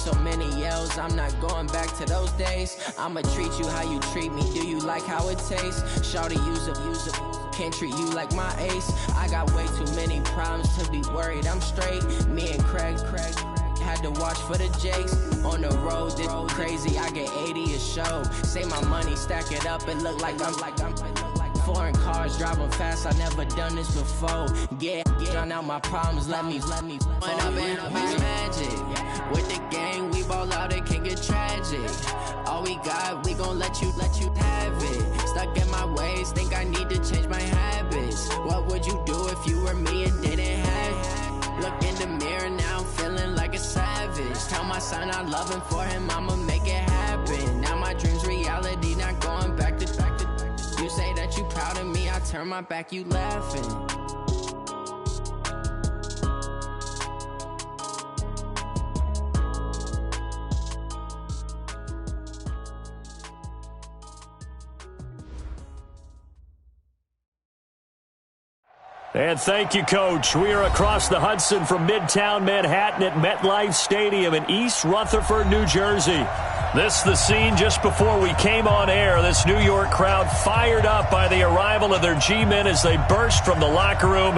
so many yells, I'm not going back to those days. I'ma treat you how you treat me, do you like how it tastes? Shawty, use it, can't treat you like my ace. I got way too many problems to be worried, I'm straight. Me and Craig had to watch for the Jakes. On the road, this crazy, I get 80 a show. Say my money, stack it up, it look like I'm foreign cars, driving fast, I never done this before. Get drown out my problems, let me When up and up is magic. With the gang, we ball out, it can get tragic. All we got, we gon' let you have it. Stuck in my ways, think I need to change my habits. What would you do if you were me and didn't have it? Look in the mirror now, I'm feeling like a savage. Tell my son I love him, for him I'ma make it happen. Now my dream's reality, not going back to you say that you proud of me, I turn my back, you laughing. And thank you, Coach. We are across the Hudson from Midtown Manhattan at MetLife Stadium in East Rutherford, New Jersey. This is the scene just before we came on air. This New York crowd fired up by the arrival of their G-men as they burst from the locker room.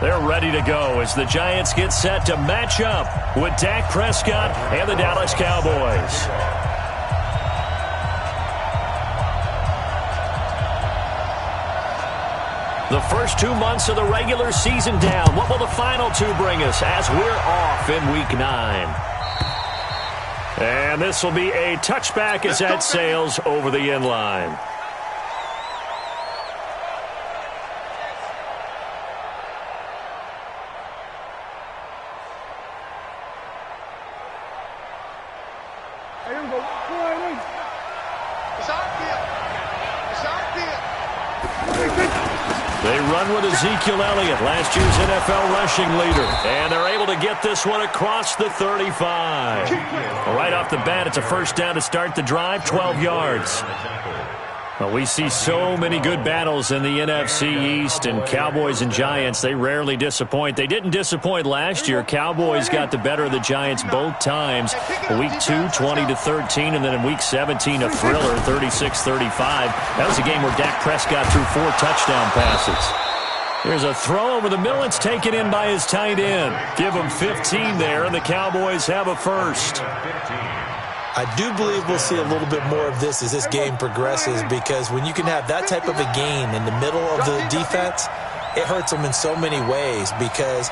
They're ready to go as the Giants get set to match up with Dak Prescott and the Dallas Cowboys. The first 2 months of the regular season down. What will the final two bring us as we're off in Week 9? And this will be a touchback as that sails over the end line. They run with Ezekiel Elliott, last year's NFL rushing leader. And they're able to get this one across the 35. Right off the bat, it's a first down to start the drive, 12 yards. Well, we see so many good battles in the NFC East, and Cowboys and Giants, they rarely disappoint. They didn't disappoint last year. Cowboys got the better of the Giants both times. Week 2, 20-13, and then in Week 17, a thriller, 36-35. That was a game where Dak Prescott threw 4 touchdown passes. There's a throw over the middle. It's taken in by his tight end. Give him 15 there, and the Cowboys have a first. I do believe we'll see a little bit more of this as this game progresses, because when you can have that type of a gain in the middle of the defense, it hurts them in so many ways, because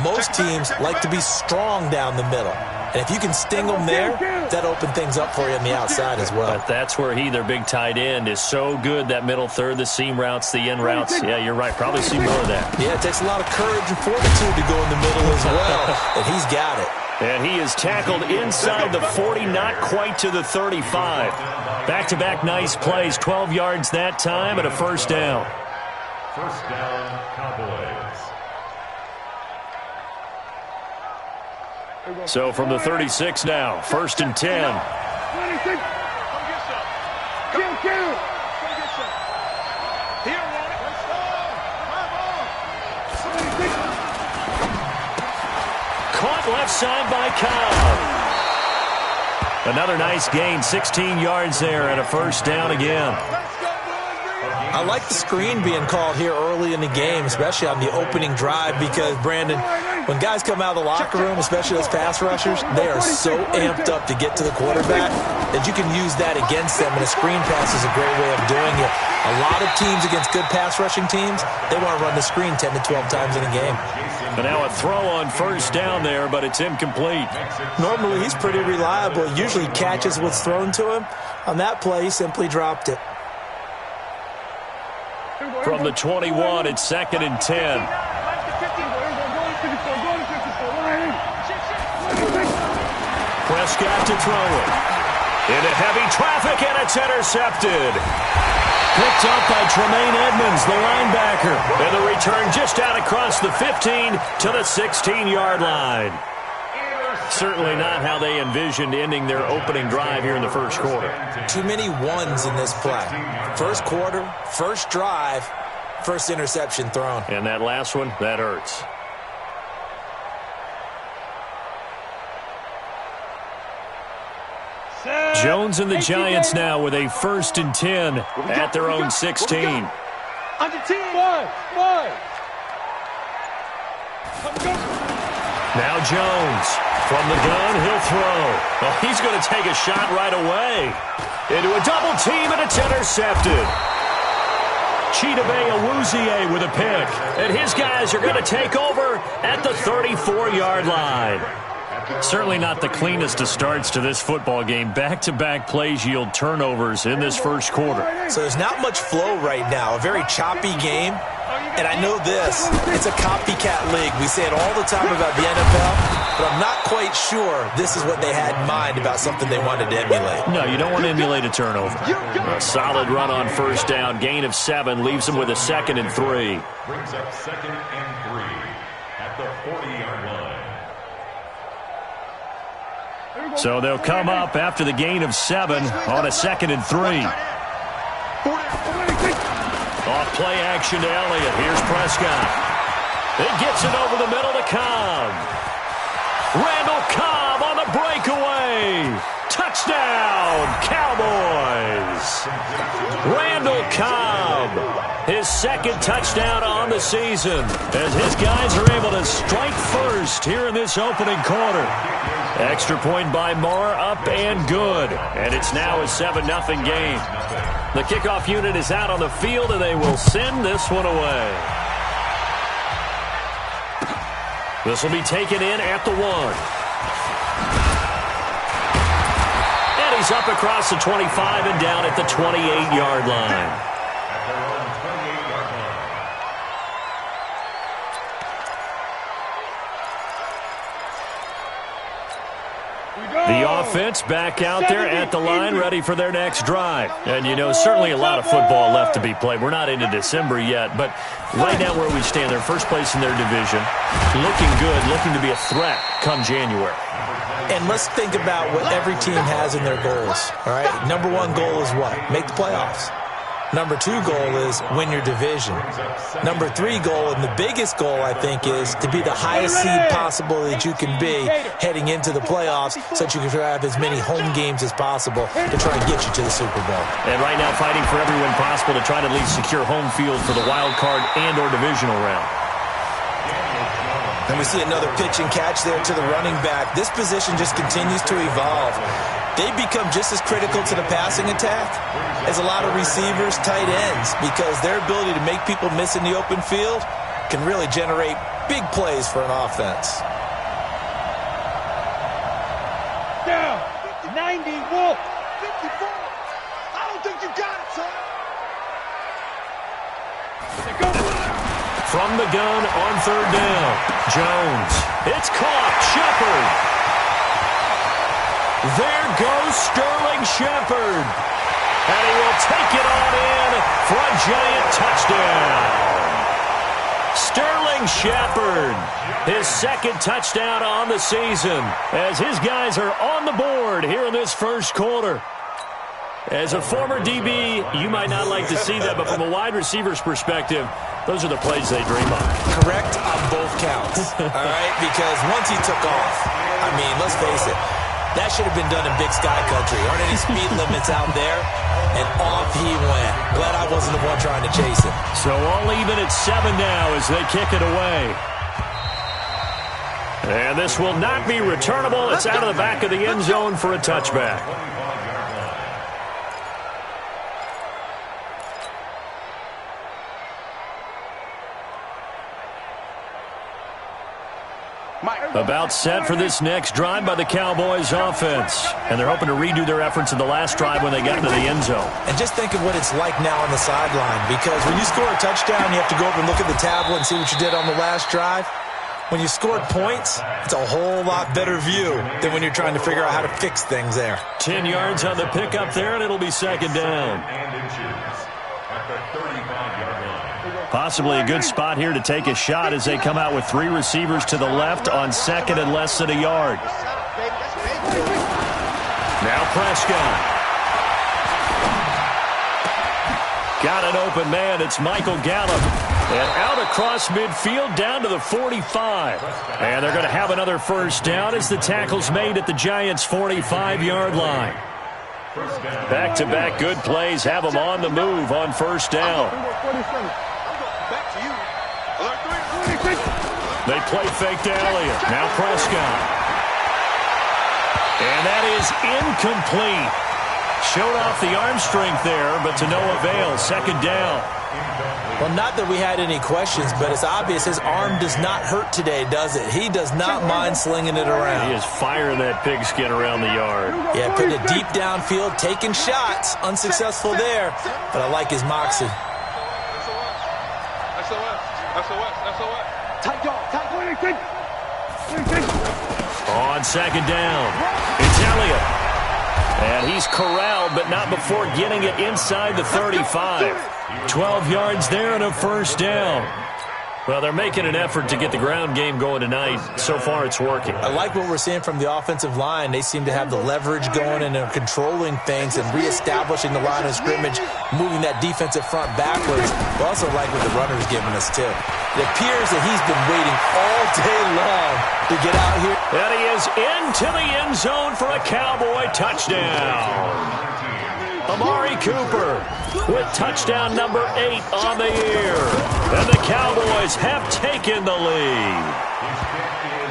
most teams like to be strong down the middle. And if you can sting them there, that opens things up for you on the outside as well. But that's where their big tight end, is so good, that middle third, the seam routes, the in routes. Yeah, you're right. Probably see more of that. Yeah, it takes a lot of courage and fortitude to go in the middle as well, and he's got it. And he is tackled inside the 40, not quite to the 35. Back-to-back nice plays, 12 yards that time, and a first down. First down, Cowboys. So from the 36 now, 1st and 10. Caught left side by Cobb. Another nice gain, 16 yards there, and a first down again. I like the screen being called here early in the game, especially on the opening drive, because, Brandon, when guys come out of the locker room, especially those pass rushers, they are so amped up to get to the quarterback that you can use that against them, and a screen pass is a great way of doing it. A lot of teams against good pass rushing teams, they want to run the screen 10 to 12 times in a game. And now a throw on first down there, but it's incomplete. Normally he's pretty reliable. Usually he catches what's thrown to him. On that play, he simply dropped it. From the 21, it's 2nd and 10. Prescott to throw it. Into heavy traffic, and it's intercepted. Picked up by Tremaine Edmonds, the linebacker. And the return just out across the 15 to the 16-yard line. Certainly not how they envisioned ending their opening drive here in the first quarter. Too many ones in this play. First quarter, first drive, first interception thrown. And that last one, that hurts. Jones and the Giants now with a 1st and 10 at their own 16. Under 10. Now Jones from the gun, he'll throw. Oh, he's going to take a shot right away. Into a double team, and it's intercepted. Chidobe Awuzie with a pick. And his guys are going to take over at the 34-yard line. Certainly not the cleanest of starts to this football game. Back-to-back plays yield turnovers in this first quarter. So there's not much flow right now. A very choppy game. And I know this, it's a copycat league. We say it all the time about the NFL, but I'm not quite sure this is what they had in mind about something they wanted to emulate. No, you don't want to emulate a turnover. A solid run on 1st down, gain of 7, leaves them with a 2nd and 3. Brings up 2nd and 3 at the 40-yard line. So they'll come up after the gain of 7 on a 2nd and 3. Off play action to Elliott. Here's Prescott. It gets it over the middle to Cobb. Randall Cobb on the breakaway. Touchdown, Cowboys. Randall Cobb, his 2nd touchdown on the season, as his guys are able to strike first here in this opening quarter. Extra point by Moore, up and good. And it's now a 7-0 game. The kickoff unit is out on the field, and they will send this one away. This will be taken in at the 1. And he's up across the 25 and down at the 28-yard line. The offense back out there at the line, ready for their next drive. And, you know, certainly a lot of football left to be played. We're not into December yet, but right now where we stand, they're first place in their division, looking good, looking to be a threat come January. And let's think about what every team has in their goals, all right? Number 1 goal is what? Make the playoffs. Number 2 goal is win your division. Number 3 goal, and the biggest goal, I think, is to be the highest seed possible that you can be heading into the playoffs so that you can have as many home games as possible to try and get you to the Super Bowl. And right now fighting for every win possible to try to at least secure home field for the wild card and or divisional round. And we see another pitch and catch there to the running back. This position just continues to evolve. They become just as critical to the passing attack as a lot of receivers, tight ends, because their ability to make people miss in the open field can really generate big plays for an offense. Down. 90, Wolf. 54. I don't think you got it, son. From the gun on 3rd down. Jones. It's caught. Shepard. There goes Sterling Shepard. And he will take it on in for a giant touchdown. Sterling Shepard, his 2nd touchdown on the season, as his guys are on the board here in this first quarter. As a former DB, you might not like to see that, but from a wide receiver's perspective, those are the plays they dream of. Correct on both counts, all right? Because once he took off, I mean, let's face it, that should have been done in Big Sky Country. Aren't any speed limits out there? And off he went. Glad I wasn't the one trying to chase it. So all even at 7 now as they kick it away. And this will not be returnable. It's out of the back of the end zone for a touchback. About set for this next drive by the Cowboys offense. And they're hoping to redo their efforts in the last drive when they got into the end zone. And just think of what it's like now on the sideline, because when you score a touchdown, you have to go over and look at the tablet and see what you did on the last drive. When you scored points, it's a whole lot better view than when you're trying to figure out how to fix things there. 10 yards on the pickup there, and it'll be 2nd down. Possibly a good spot here to take a shot as they come out with 3 receivers to the left on 2nd and less than a yard. Now Prescott. Got an open man. It's Michael Gallup. And out across midfield down to the 45. And they're going to have another first down as the tackle's made at the Giants' 45-yard line. Back-to-back good plays have them on the move on first down. They play fake to Elliott. Now Prescott. And that is incomplete. Showed off the arm strength there, but to no avail. Second down. Well, not that we had any questions, but it's obvious his arm does not hurt today, does it? He does not mind slinging it around. He is firing that pigskin around the yard. Yeah, putting it deep downfield, taking shots. Unsuccessful there, but I like his moxie. On second down, it's Elliott. And he's corralled, but not before getting it inside the 35. 12 yards there and a first down. Well, they're making an effort to get the ground game going tonight. So far, it's working. I like what we're seeing from the offensive line. They seem to have the leverage going, and they're controlling things and reestablishing the line of scrimmage, moving that defensive front backwards. I also like what the runner's giving us, too. It appears that he's been waiting all day long to get out here. And he is into the end zone for a Cowboy touchdown. Amari Cooper with touchdown number 8 on the year. And the Cowboys have taken the lead.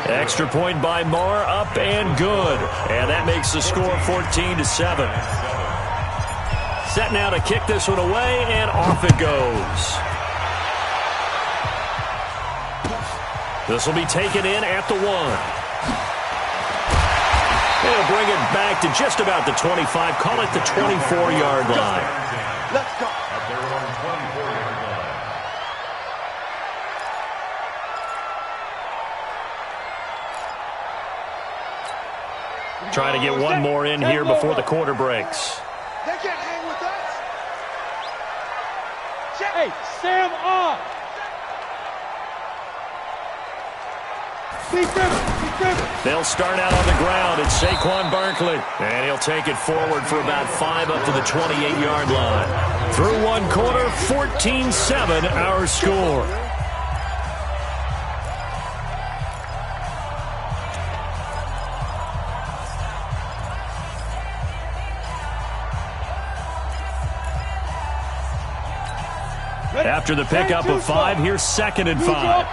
Extra point by Moore, up and good. And that makes the score 14-7. Set now to kick this one away, and off it goes. This will be taken in at the 1. They'll bring it back to just about the 25. Call it the 24-yard line. Let's go. At their own 24-yard line. Trying to get one more in here before the quarter breaks. They can't hang with us. Hey, Sam off. They'll start out on the ground. It's Saquon Barkley. And he'll take it forward for about 5 up to the 28-yard line. Through one quarter, 14-7 our score. After the pickup of 5, here's 2nd and 5.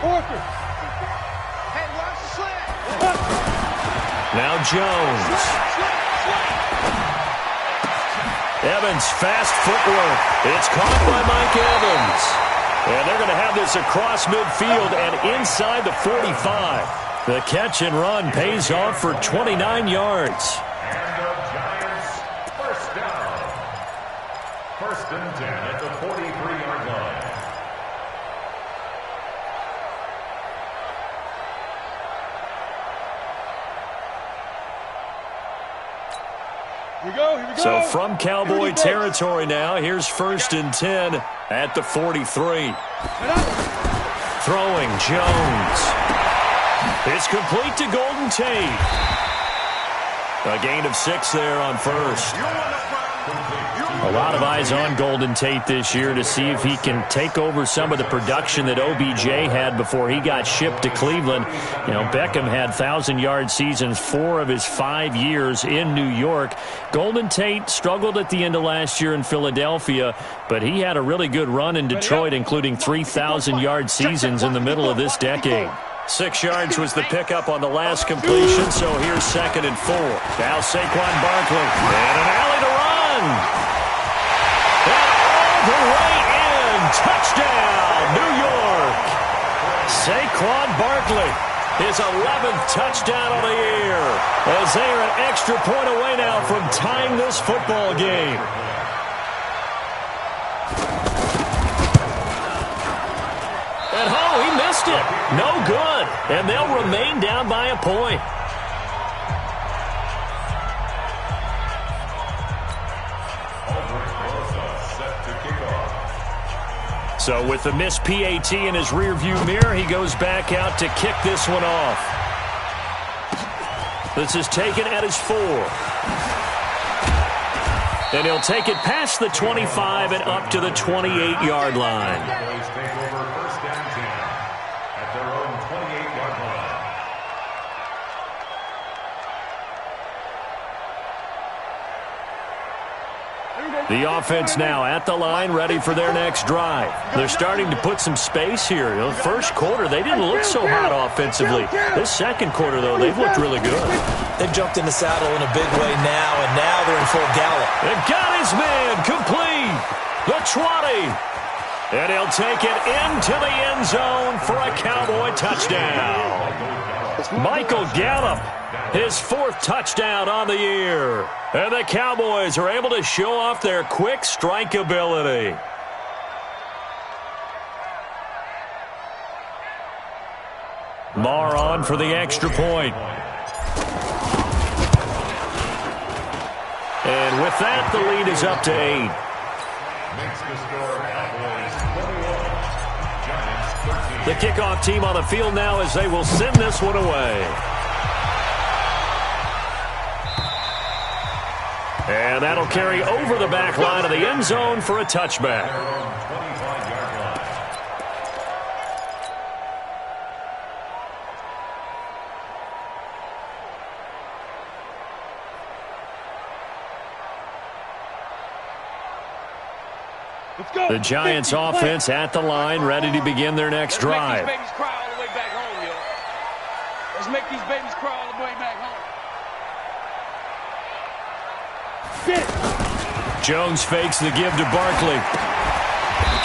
Now Jones. Evans, fast footwork. It's caught by Mike Evans. And they're going to have this across midfield and inside the 45. The catch and run pays off for 29 yards. And the Giants first down. 1st and 10 at the 43-yard line. Here we go. So from Cowboy territory now, here's 1st and 10 at the 43. Throwing Jones. It's complete to Golden Tate. A gain of 6 there on 1st. A lot of eyes on Golden Tate this year to see if he can take over some of the production that OBJ had before he got shipped to Cleveland. You know, Beckham had 1,000-yard seasons 4 of his 5 years in New York. Golden Tate struggled at the end of last year in Philadelphia, but he had a really good run in Detroit, including 3,000-yard seasons in the middle of this decade. 6 yards was the pickup on the last completion, so here's 2nd and 4. Now Saquon Barkley, and an alley to run. And all the way in. Touchdown, New York. Saquon Barkley, his 11th touchdown of the year, as they are an extra point away now from tying this football game. And he missed it. No good. And they'll remain down by a point. So with the missed PAT in his rearview mirror, he goes back out to kick this one off. This is taken at his 4. And he'll take it past the 25 and up to the 28-yard line. The offense now at the line, ready for their next drive. They're starting to put some space here. You know, the first quarter, they didn't look so hot offensively. This second quarter, though, they've looked really good. They've jumped in the saddle in a big way now, and now they're in full gallop. They've got his man complete. The 20. And he'll take it into the end zone for a Cowboy touchdown. Michael Gallup, his 4th touchdown on the year. And the Cowboys are able to show off their quick strike ability. Marr on for the extra point. And with that, the lead is up to 8. The kickoff team on the field now as they will send this one away. And that'll carry over the back line of the end zone for a touchback. The Giants offense at the line, ready to begin their next drive. Let's make these babies cry all the way back home, yo. Let's make these babies cry all the way back home. Jones fakes the give to Barkley.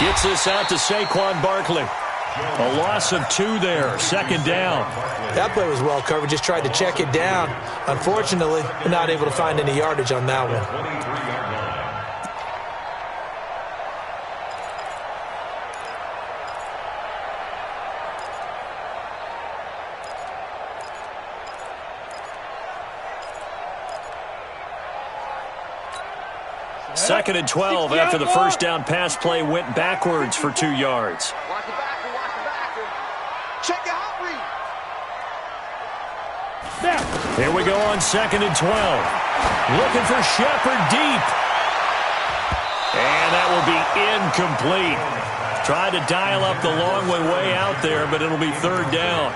Gets this out to Saquon Barkley. A loss of 2 there, 2nd down. That play was well covered, just tried to check it down. Unfortunately, we're not able to find any yardage on that one. Second and 12 after the first down pass play went backwards for 2 yards. Watch the backer, watch the backer. Check your hot read. Here we go on 2nd and 12. Looking for Shepard deep. And that will be incomplete. Tried to dial up the long way out there, but it'll be 3rd down.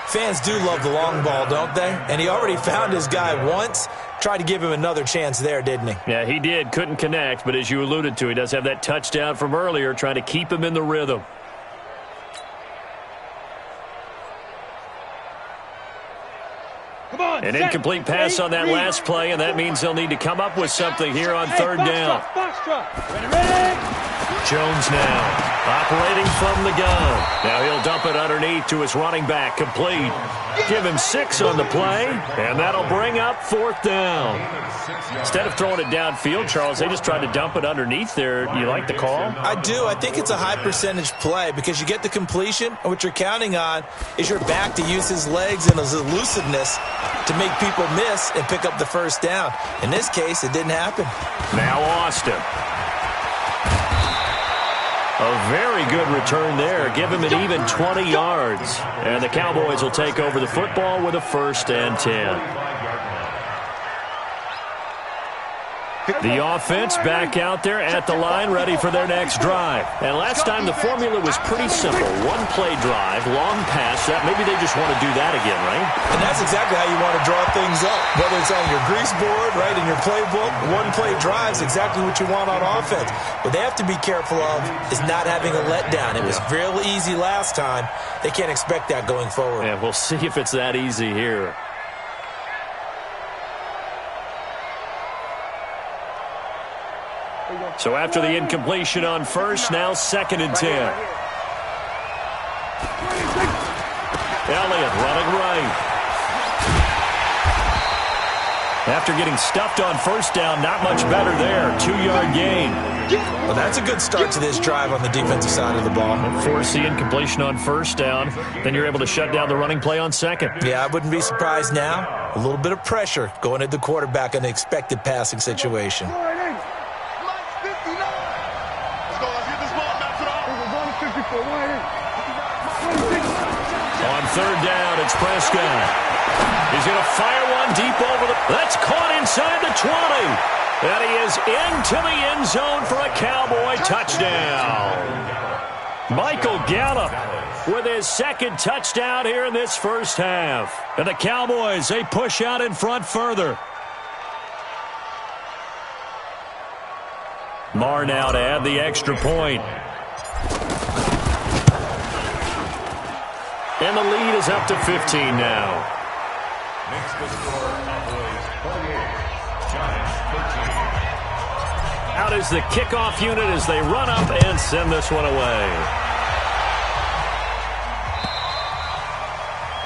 Fans do love the long ball, don't they? And he already found his guy once. Tried to give him another chance there, didn't he? Yeah, he did. Couldn't connect, but as you alluded to, he does have that touchdown from earlier, trying to keep him in the rhythm. An incomplete pass on that last play, and that means they'll need to come up with something here on 3rd down. Jones now operating from the gun. Now he'll dump it underneath to his running back, complete. Give him 6 on the play, and that'll bring up 4th down. Instead of throwing it downfield, Charles, they just tried to dump it underneath there. You like the call? I do. I think it's a high percentage play because you get the completion, and what you're counting on is your back to use his legs and his elusiveness to make people miss and pick up the 1st down. In this case, it didn't happen. Now Austin. A very good return there. Give him an even 20 yards. And the Cowboys will take over the football with a 1st and 10. The offense back out there at the line, ready for their next drive. And last time the formula was pretty simple. 1-play drive, long pass. Maybe they just want to do that again, right? And that's exactly how you want to draw things up. Whether it's on your grease board, right, in your playbook, 1-play drives exactly what you want on offense. What they have to be careful of is not having a letdown. It was real easy last time. They can't expect that going forward. Yeah, we'll see if it's that easy here. So after the incompletion on 1st, now 2nd and 10. Elliott running right. After getting stuffed on 1st down, not much better there. 2-yard gain. Well, that's a good start to this drive on the defensive side of the ball. Force the incompletion on 1st down. Then you're able to shut down the running play on 2nd. Yeah, I wouldn't be surprised now. A little bit of pressure going at the quarterback in an expected passing situation. On 3rd down, it's Prescott. He's going to fire one deep over the... That's caught inside the 20. And he is into the end zone for a Cowboy touchdown. Michael Gallup with his 2nd touchdown here in this 1st half. And the Cowboys, they push out in front further. Marr now to add the extra point. And the lead is up to 15 now. Makes the score Cowboys 48, Giants 13. Out is the kickoff unit as they run up and send this one away.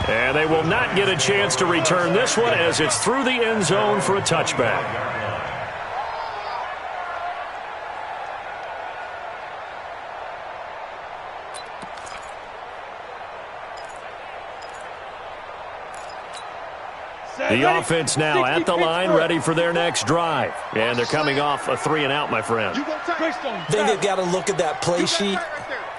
And they will not get a chance to return this one as it's through the end zone for a touchback. The offense now at the line, ready for their next drive. And they're coming off a 3-and-out, my friend. I think they've got to look at that play sheet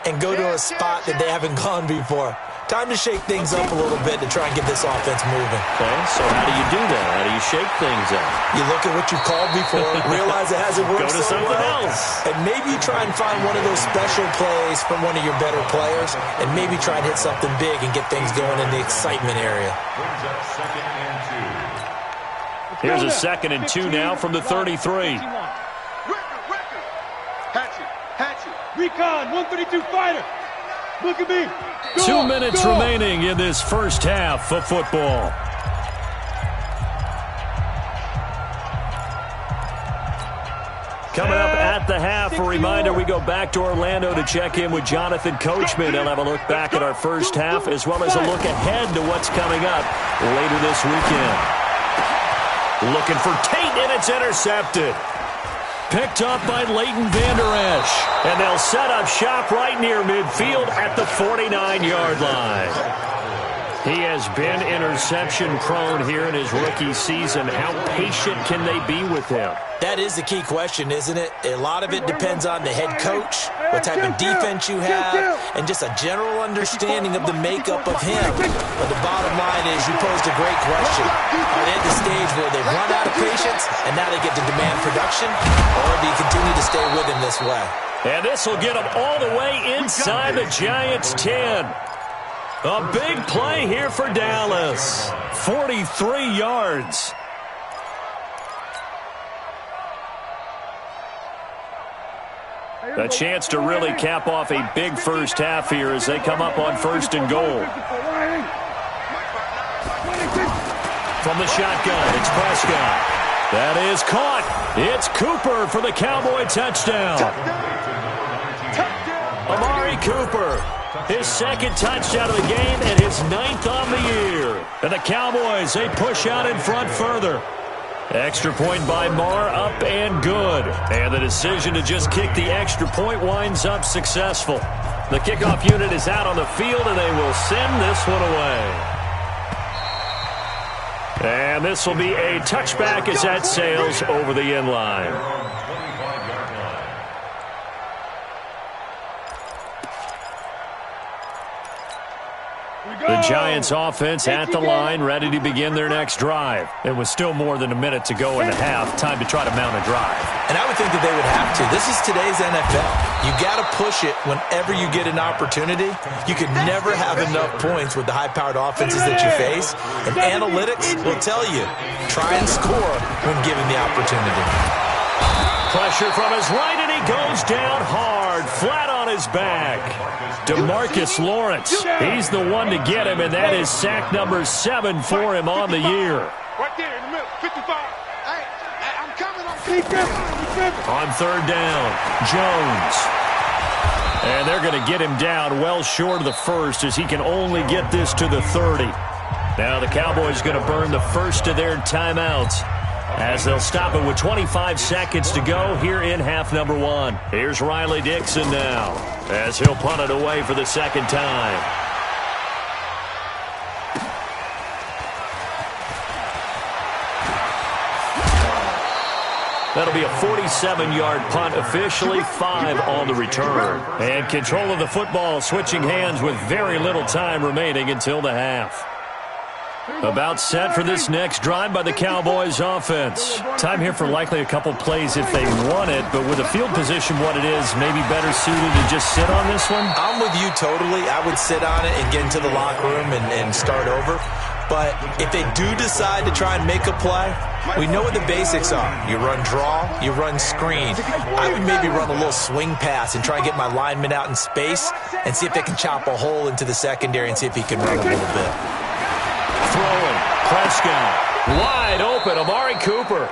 and go to a spot that they haven't gone before. Time to shake things up a little bit to try and get this offense moving. Okay, so how do you do that? How do you shake things up? You look at what you called before, realize it hasn't worked Go to something else. and maybe try and find one of those special plays from one of your better players, and maybe try and hit something big and get things going in the excitement area. Brings up 2nd and 2. Here's a 2nd and 2 now from the 33. Hatchet. Recon, 132 fighter. Look at me. 2 minutes remaining in this first half of football. Coming up at the half, a reminder, we go back to Orlando to check in with Jonathan Coachman. He'll have a look back at our first half as well as a look ahead to what's coming up later this weekend. Looking for Tate, and it's intercepted. Picked up by Leighton Vander Esch. And they'll set up shop right near midfield at the 49-yard line. He has been interception-prone here in his rookie season. How patient can they be with him? That is the key question, isn't it? A lot of it depends on the head coach, what type of defense you have, and just a general understanding of the makeup of him. But the bottom line is you posed a great question. Are they at the stage where they've run out of patience and now they get to demand production? Or do you continue to stay with him this way? And this will get them all the way inside the Giants' 10. A big play here for Dallas. 43 yards. A chance to really cap off a big first half here as they come up on 1st and goal. From the shotgun, it's Prescott. That is caught. It's Cooper for the Cowboy touchdown. Amari Cooper, his 2nd touchdown of the game and his 9th on the year. And the Cowboys, they push out in front further. Extra point by Marr, up and good. And the decision to just kick the extra point winds up successful. The kickoff unit is out on the field, and they will send this one away. And this will be a touchback as that sails over the end line. The Giants offense at the line, ready to begin their next drive. It was still more than a minute to go in the half. Time to try to mount a drive. And I would think that they would have to. This is today's NFL. You got to push it whenever you get an opportunity. You could never have enough points with the high-powered offenses that you face. And analytics will tell you, try and score when given the opportunity. Pressure from his right, and he goes down hard, flat on his back. DeMarcus Lawrence, he's the one to get him, and that is sack number 7 for him on the year. Right there in the middle, 55. Hey, I'm coming. On 3rd down, Jones. And they're going to get him down well short of the 1st as he can only get this to the 30. Now the Cowboys going to burn the first of their timeouts as they'll stop it with 25 seconds to go here in half number 1. Here's Riley Dixon now as he'll punt it away for the 2nd time. That'll be a 47-yard punt, officially 5 on the return. And control of the football switching hands with very little time remaining until the half. About set for this next drive by the Cowboys offense. Time here for likely a couple plays if they want it, but with the field position what it is, maybe better suited to just sit on this one? I'm with you totally. I would sit on it and get into the locker room and start over. But if they do decide to try and make a play, we know what the basics are. You run draw, you run screen. I would maybe run a little swing pass and try and get my lineman out in space and see if they can chop a hole into the secondary and see if he can run a little bit. Throwing, Prescott. Wide open, Amari Cooper.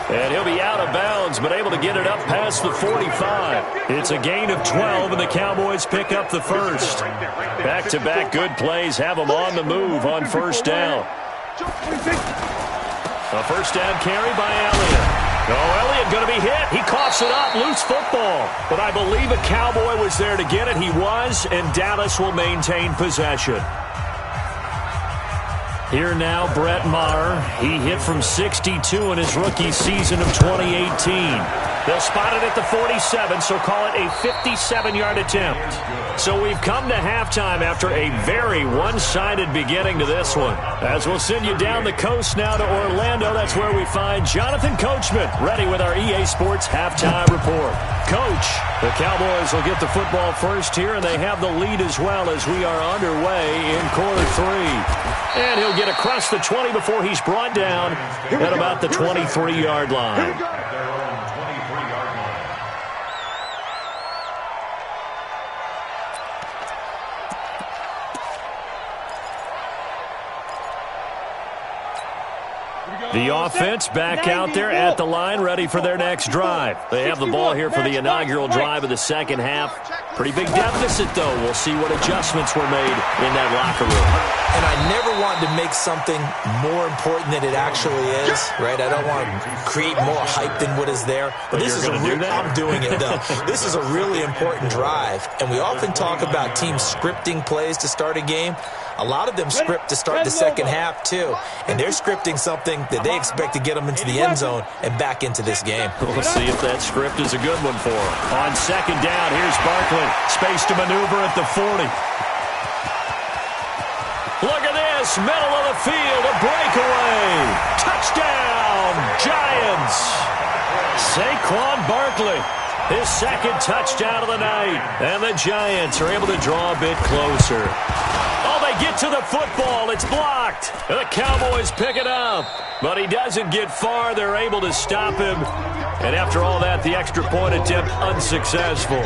And he'll be out of bounds, but able to get it up past the 45. It's a gain of 12, and the Cowboys pick up the first. Back-to-back good plays have them on the move on first down. A first down carry by Elliott. Elliott going to be hit. He coughs it up. Loose football. But I believe a Cowboy was there to get it. He was, and Dallas will maintain possession. Here now, Brett Maher. He hit from 62 in his rookie season of 2018. They'll spot it at the 47, so call it a 57-yard attempt. So we've come to halftime after a very one-sided beginning to this one. As we'll send you down the coast now to Orlando, that's where we find Jonathan Coachman, ready with our EA Sports Halftime Report. Coach, the Cowboys will get the football first here, and they have the lead as well as we are underway in quarter three. And he'll get across the 20 before he's brought down at about the 23-yard line. The offense back out there at the line, ready for their next drive. They have the ball here for the inaugural drive of the second half. Pretty big deficit, though. We'll see what adjustments were made in that locker room. And I never want to make something more important than it actually is, right? I don't want to create more hype than what is there. But this is I'm doing it, though. This is a really important drive. And we often talk about teams scripting plays to start a game. A lot of them script to start the second half, too. And they're scripting something that they expect to get them into the end zone and back into this game. We'll see if that script is a good one for them. On second down, here's Barkley. Space to maneuver at the 40. Look at this. Middle of the field. A breakaway. Touchdown, Giants. Saquon Barkley. His second touchdown of the night. And the Giants are able to draw a bit closer. Oh, they get to the football. It's blocked. And the Cowboys pick it up. But he doesn't get far. They're able to stop him. And after all that, the extra point attempt unsuccessful.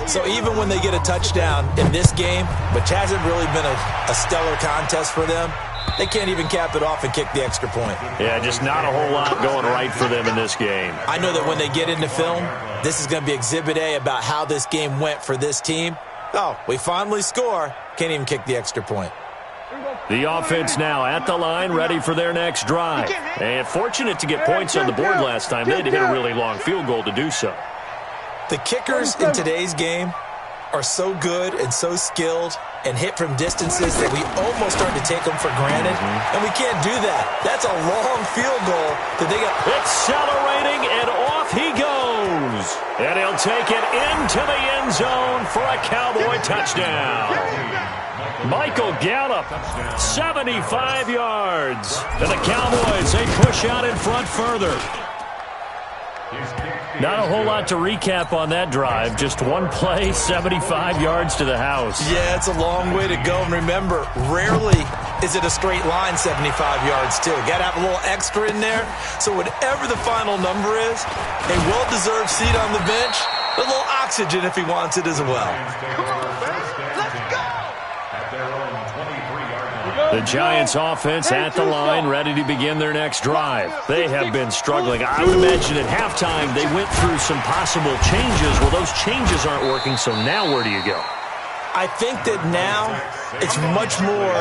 So even when they get a touchdown in this game, which hasn't really been a stellar contest for them, they can't even cap it off and kick the extra point. Yeah, just not a whole lot going right for them in this game. I know that when they get into film, this is going to be Exhibit A about how this game went for this team. Oh, we finally score. Can't even kick the extra point. The offense now at the line, ready for their next drive. And fortunate to get points on the board last time. They had to hit a really long field goal to do so. The kickers in today's game are so good and so skilled and hit from distances that we almost start to take them for granted. And we can't do that. That's a long field goal that they got. Accelerating, and off he goes. And he'll take it into the end zone for a Cowboy touchdown. Michael Gallup, 75 yards. And the Cowboys, they push out in front further. Not a whole lot to recap on that drive. Just one play, 75 yards to the house. Yeah, it's a long way to go. And remember, rarely is it a straight line 75 yards, too. Got to have a little extra in there. So whatever the final number is, a well-deserved seat on the bench, a little oxygen if he wants it as well. Come on, man. Let's go. The Giants offense at the line, ready to begin their next drive. They have been struggling. I would imagine at halftime they went through some possible changes. Well, those changes aren't working, so now where do you go? I think that now it's much more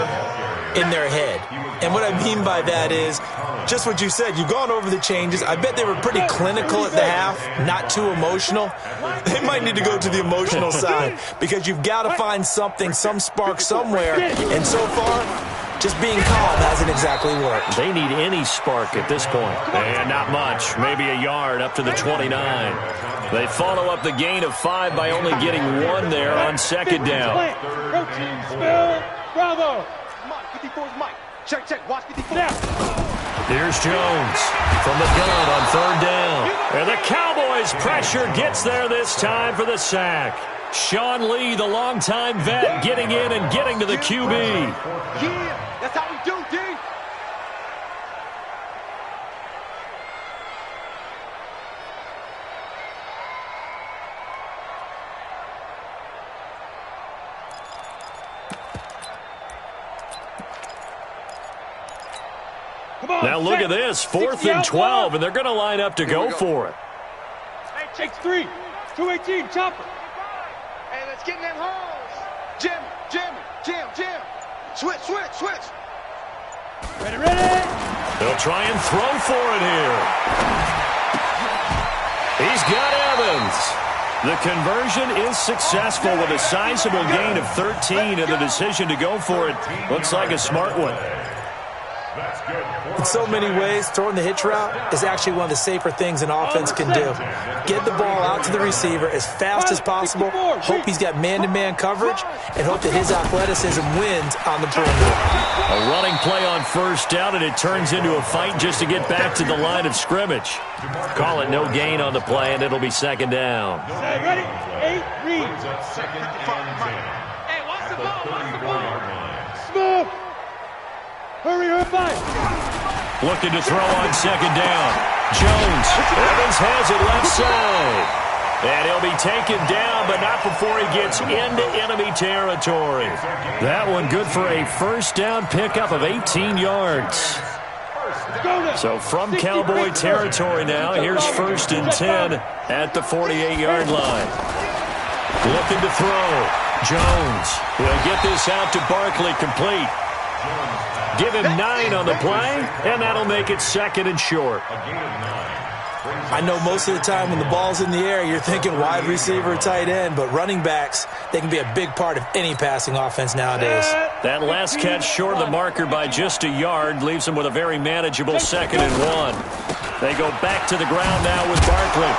in their head. And what I mean by that is just what you said. You've gone over the changes. I bet they were pretty clinical at the half, not too emotional. They might need to go to the emotional side because you've got to find something, some spark somewhere. And so far, just being calm hasn't exactly worked. They need any spark at this point. And not much. Maybe a yard up to the 29. They follow up the gain of 5 by only getting 1 there on second down. Bravo. Mike, 54 is Mike. Check, watch 54. Here's Jones from the gun on third down. And the Cowboys' pressure gets there this time for the sack. Sean Lee, the longtime vet, getting in and getting to the QB. Yeah, that's how we do, D. Now look at this, 4th and 12, and they're going to line up to go for it. Hey, takes 3. 218, chopper. Hey, let's get in them holes. Jim. Switch. Ready. They'll try and throw for it here. He's got Evans. The conversion is successful with a sizable gain of 13, and the decision to go for it looks like a smart one. In so many ways, throwing the hitch route is actually one of the safer things an offense can do. Get the ball out to the receiver as fast as possible, hope he's got man-to-man coverage, and hope that his athleticism wins on the perimeter. A running play on 1st down, and it turns into a fight just to get back to the line of scrimmage. Call it no gain on the play, and it'll be 2nd down. Ready? 8, read. Hey, watch the ball. Smooth. Hurry, fight. Looking to throw on 2nd down. Jones. Evans has it left side. And he'll be taken down, but not before he gets into enemy territory. That one good for a 1st down pickup of 18 yards. So from Cowboy territory now, here's 1st and 10 at the 48-yard line. Looking to throw. Jones will get this out to Barkley, complete. Give him 9 on the play, and that'll make it 2nd and short. I know most of the time when the ball's in the air, you're thinking wide receiver or tight end, but running backs, they can be a big part of any passing offense nowadays. That last catch short of the marker by just a yard leaves them with a very manageable 2nd and 1. They go back to the ground now with Barkley.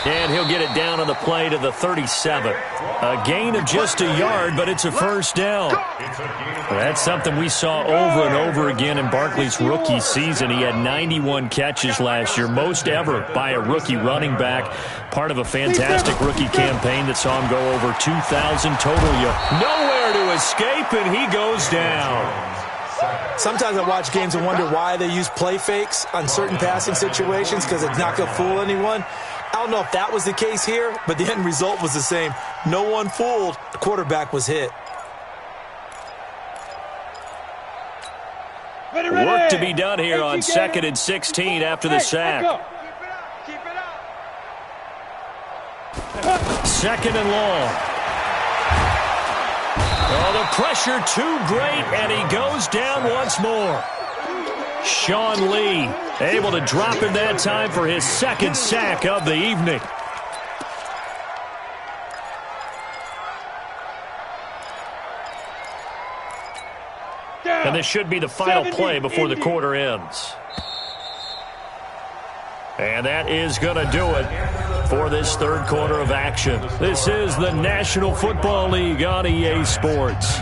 And he'll get it down on the play to the 37. A gain of just a yard, but it's a 1st down. That's something we saw over and over again in Barkley's rookie season. He had 91 catches last year, most ever by a rookie running back. Part of a fantastic rookie campaign that saw him go over 2,000 total yards. Nowhere to escape, and he goes down. Sometimes I watch games and wonder why they use play fakes on certain passing situations, because it's not going to fool anyone. I don't know if that was the case here, but the end result was the same. No one fooled. The quarterback was hit. Work to be done here on 2nd and 16 after the sack. Keep it up. 2nd and long. Oh, the pressure too great, and he goes down once more. Sean Lee able to drop him that time for his 2nd sack of the evening. And this should be the final play before the quarter ends. And that is going to do it for this 3rd quarter of action. This is the National Football League on EA Sports.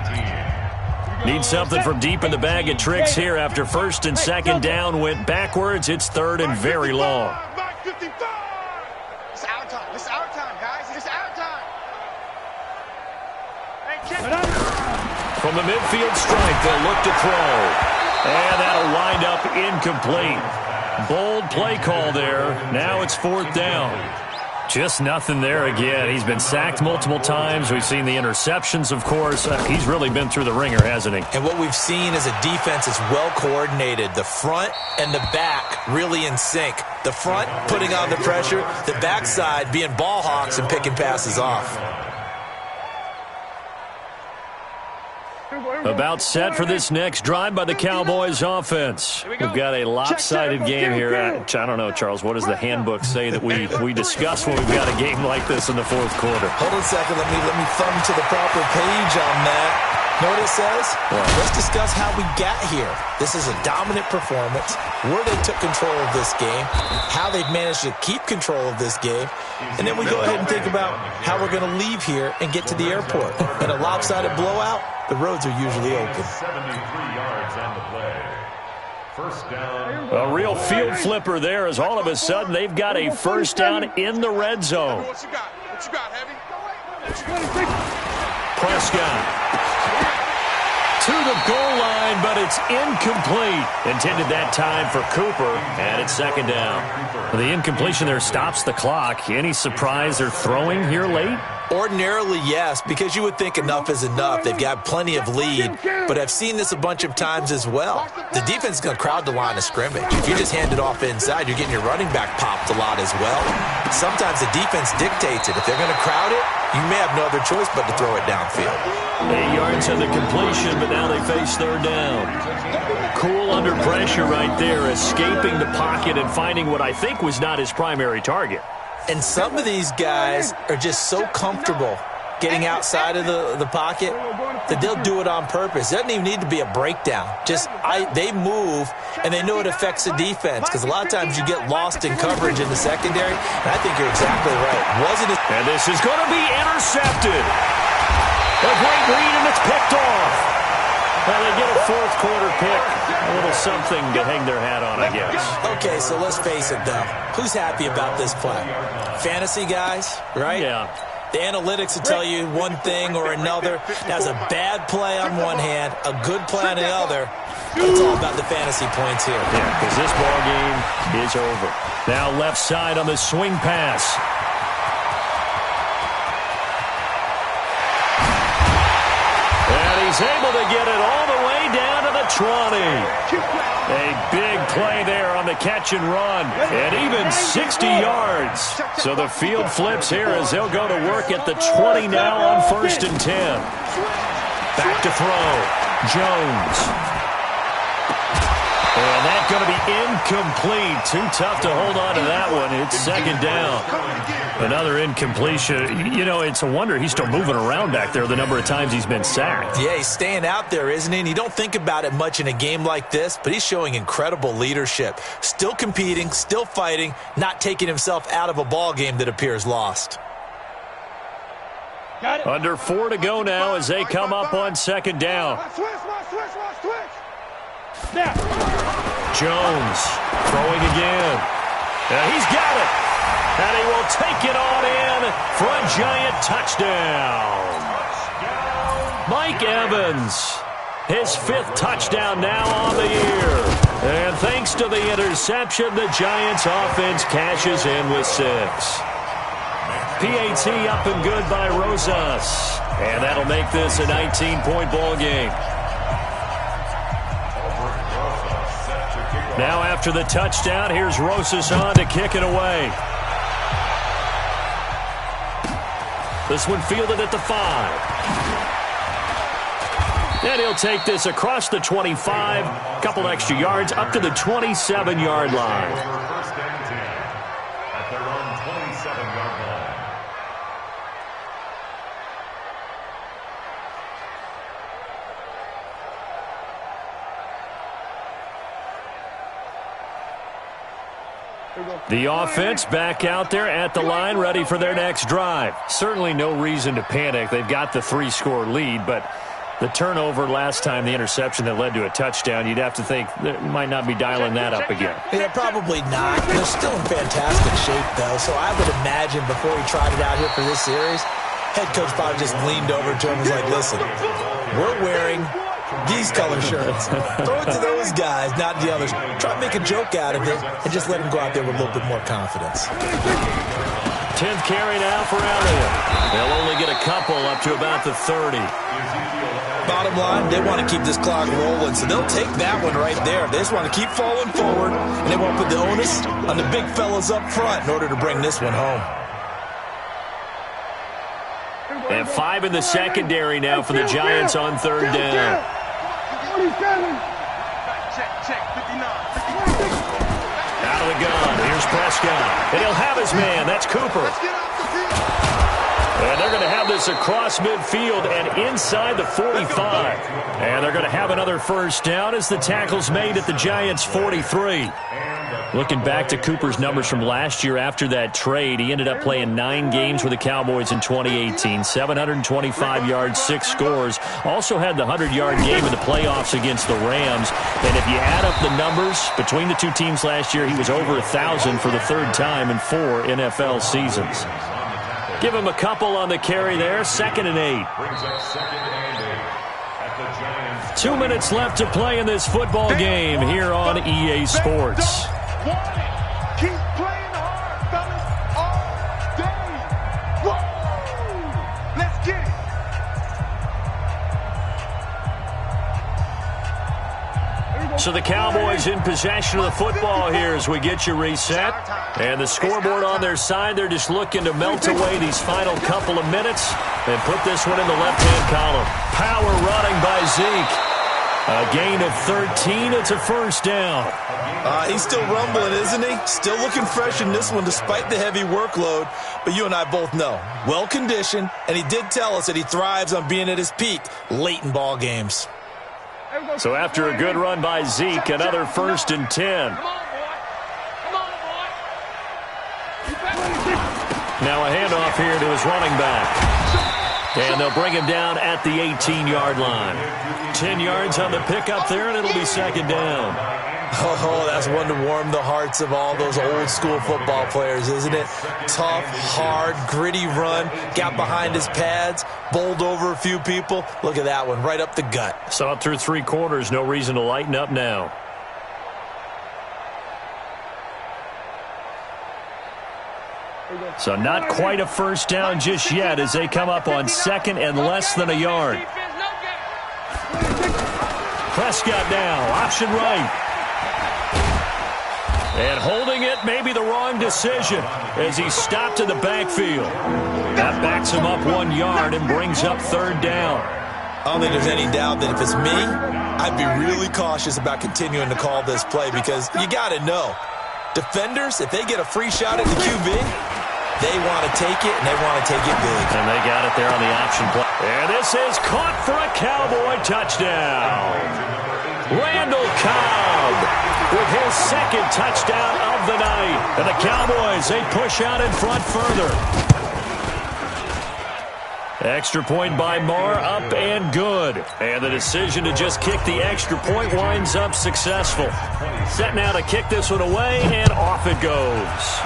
Need something from deep in the bag of tricks here after 1st and 2nd down went backwards. It's 3rd and very long. It's our time. It's our time, guys. It's our time. From the midfield stripe, they'll look to throw. And that'll wind up incomplete. Bold play call there. Now it's 4th down. Just nothing there again. He's been sacked multiple times. We've seen the interceptions, of course. He's really been through the ringer, hasn't he? And what we've seen is a defense that's well coordinated. The front and the back really in sync. The front putting on the pressure. The backside being ball hawks and picking passes off. About set for this next drive by the Cowboys offense. We've got a lopsided game here. I don't know, Charles, what does the handbook say that we discuss when we've got a game like this in the 4th quarter? Hold on a second. Let me thumb to the proper page on that. Know what it says? What? Let's discuss how we got here. This is a dominant performance, where they took control of this game, how they've managed to keep control of this game, and then we go ahead and think about how we're going to leave here and get to the airport. In a lopsided blowout, the roads are usually open. 73 yards on the play. 1st down. A real field flipper there as all of a sudden they've got a 1st down in the red zone. What you got? What you got, Heavy? Prescott to the goal line, but it's incomplete. Intended that time for Cooper, and it's second down. The incompletion there stops the clock. Any surprise they're throwing here late? Ordinarily, yes, because you would think enough is enough. They've got plenty of lead, but I've seen this a bunch of times as well. The defense is going to crowd the line of scrimmage. If you just hand it off inside, you're getting your running back popped a lot as well. Sometimes the defense dictates it. If they're going to crowd it, you may have no other choice but to throw it downfield. 8 yards on the completion, but now they face third down. Cool under pressure right there, escaping the pocket and finding what I think was not his primary target. And some of these guys are just so comfortable getting outside of the pocket that they'll do it on purpose. It doesn't even need to be a breakdown. They move, and they know it affects the defense, because a lot of times you get lost in coverage in the secondary, and I think you're exactly right. And this is going to be intercepted. A great read, and it's picked off. Well, they get a fourth quarter pick. A little something to hang their hat on, I guess. Okay, so let's face it, though. Who's happy about this play? Fantasy guys, right? Yeah. The analytics will tell you one thing or another. That's a bad play on one hand, a good play on the other. It's all about the fantasy points here. Yeah, because this ball game is over. Now left side on the swing pass. And he's able to get it all the way down to the 20. A big play there on the catch and run. And even 60 yards. So the field flips here as they'll go to work at the 20 now on 1st and 10. Back to throw. Jones. And that's going to be incomplete. Too tough to hold on to that one. It's second down. Another incompletion. You know, it's a wonder he's still moving around back there the number of times he's been sacked. Yeah, he's staying out there, isn't he? And you don't think about it much in a game like this, but he's showing incredible leadership. Still competing, still fighting, not taking himself out of a ball game that appears lost. Under 4 to go now as they come up on second down. Jones throwing again. And he's got it. And he will take it on in for a giant touchdown. Mike Evans, his 5th touchdown now on the year. And thanks to the interception, the Giants offense cashes in with 6. PAT up and good by Rosas. And that'll make this a 19-point ball game. Now after the touchdown, here's Rosas on to kick it away. This one fielded at the 5. And he'll take this across the 25, couple extra yards, up to the 27-yard line. First and 10 at their own 27-yard line. The offense back out there at the line, ready for their next drive. Certainly no reason to panic. They've got the 3-score lead, but the turnover last time, the interception that led to a touchdown, you'd have to think they might not be dialing that up again. Yeah, probably not. They're still in fantastic shape, though, so I would imagine before he tried it out here for this series, head coach probably just leaned over to him and was like, listen, we're wearing these color shirts. Throw it to those guys, not the others. Try to make a joke out of it and just let them go out there with a little bit more confidence. 10th carry now for Elliott. They'll only get a couple up to about the 30. Bottom line, they want to keep this clock rolling, so they'll take that one right there. They just want to keep falling forward, and they won't put the onus on the big fellas up front in order to bring this one home. And 5 in the secondary now for the Giants on third down. Out of the gun, here's Prescott. And he'll have his man, that's Cooper. And they're going to have this across midfield and inside the 45. And they're going to have another first down as the tackle's made at the Giants' 43. Looking back to Cooper's numbers from last year after that trade, he ended up playing 9 games with the Cowboys in 2018. 725 yards, 6 scores. Also had the 100-yard game in the playoffs against the Rams. And if you add up the numbers between the two teams last year, he was over 1,000 for the 3rd time in 4 NFL seasons. Give him a couple on the carry there. 2nd and 8. Brings up 2nd and 8 at the Giants. 2 minutes left to play in this football game here on EA Sports. Keep playing hard, fellas, all day. Woo! Let's get it. So the Cowboys in possession of the football here as we get you reset. And the scoreboard on their side, they're just looking to melt away these final couple of minutes and put this one in the left-hand column. Power running by Zeke. A gain of 13. It's a first down. He's still rumbling, isn't he? Still looking fresh in this one despite the heavy workload. But you and I both know, well-conditioned, and he did tell us that he thrives on being at his peak late in ball games. So after a good run by Zeke, another 1st and 10. Now a handoff here to his running back. And they'll bring him down at the 18-yard line. 10 yards on the pickup there, and it'll be 2nd down. Oh, that's one to warm the hearts of all those old-school football players, isn't it? Tough, hard, gritty run, got behind his pads, bowled over a few people. Look at that one, right up the gut. Saw it through 3 quarters, no reason to lighten up now. So not quite a first down just yet as they come up on 2nd and less than a yard. Prescott now, option right. And holding it may be the wrong decision as he stopped in the backfield. That backs him up 1 yard and brings up 3rd down. I don't think there's any doubt that if it's me, I'd be really cautious about continuing to call this play because you got to know, defenders, if they get a free shot at the QB, they want to take it, and they want to take it big. And they got it there on the option play. And this is caught for a Cowboy touchdown. Randall Cobb with his 2nd touchdown of the night. And the Cowboys, they push out in front further. Extra point by Marr, up and good. And the decision to just kick the extra point winds up successful. Set now to kick this one away, and off it goes.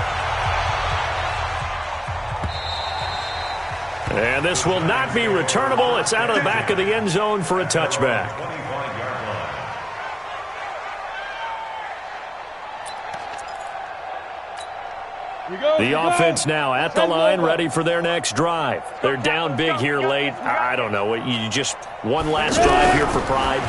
And this will not be returnable. It's out of the back of the end zone for a touchback. The offense now at the line, ready for their next drive. They're down big here late. I don't know. You just one last drive here for pride.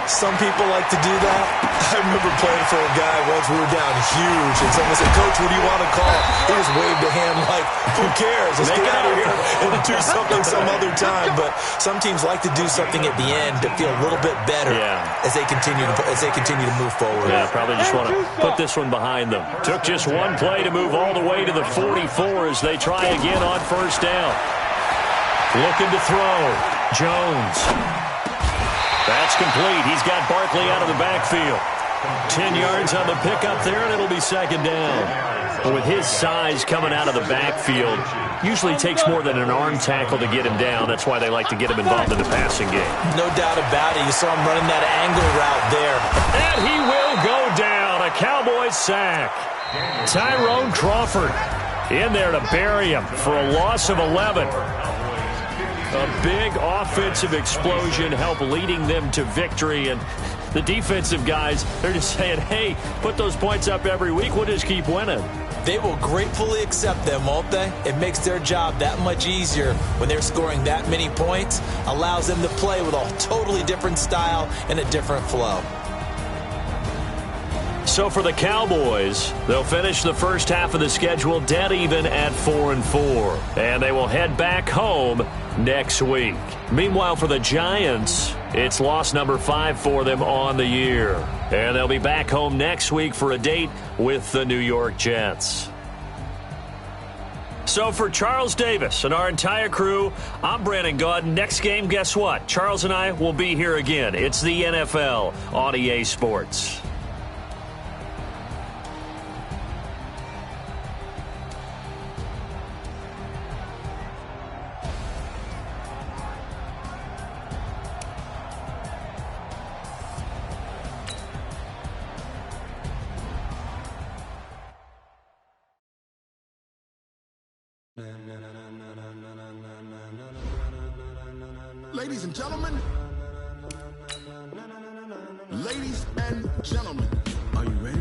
Some people like to do that. I remember playing for a guy once. We were down huge, and someone said, "Coach, what do you want to call?" He just waved a hand like, "Who cares? Let's get out of here and do something some other time." But some teams like to do something at the end to feel a little bit better as they continue to move forward. Yeah, probably just want to put this one behind them. Took just one play to move all the way to the 44 as they try again on 1st down. Looking to throw. Jones. That's complete. He's got Barkley out of the backfield. 10 yards on the pickup there, and it'll be 2nd down. But with his size coming out of the backfield, usually takes more than an arm tackle to get him down. That's why they like to get him involved in the passing game. No doubt about it. You saw him running that angle route there. And he will go down. A Cowboys sack. Tyrone Crawford in there to bury him for a loss of 11. A big offensive explosion helped leading them to victory. And the defensive guys, they're just saying, hey, put those points up every week. We'll just keep winning. They will gratefully accept them, won't they? It makes their job that much easier when they're scoring that many points. Allows them to play with a totally different style and a different flow. So for the Cowboys, they'll finish the first half of the schedule dead even at 4-4. And they will head back home next week. Meanwhile, for the Giants, it's loss number 5 for them on the year. And they'll be back home next week for a date with the New York Jets. So for Charles Davis and our entire crew, I'm Brandon Gaudin. Next game, guess what? Charles and I will be here again. It's the NFL on EA Sports. Na na na na na Ladies and gentlemen, are you ready?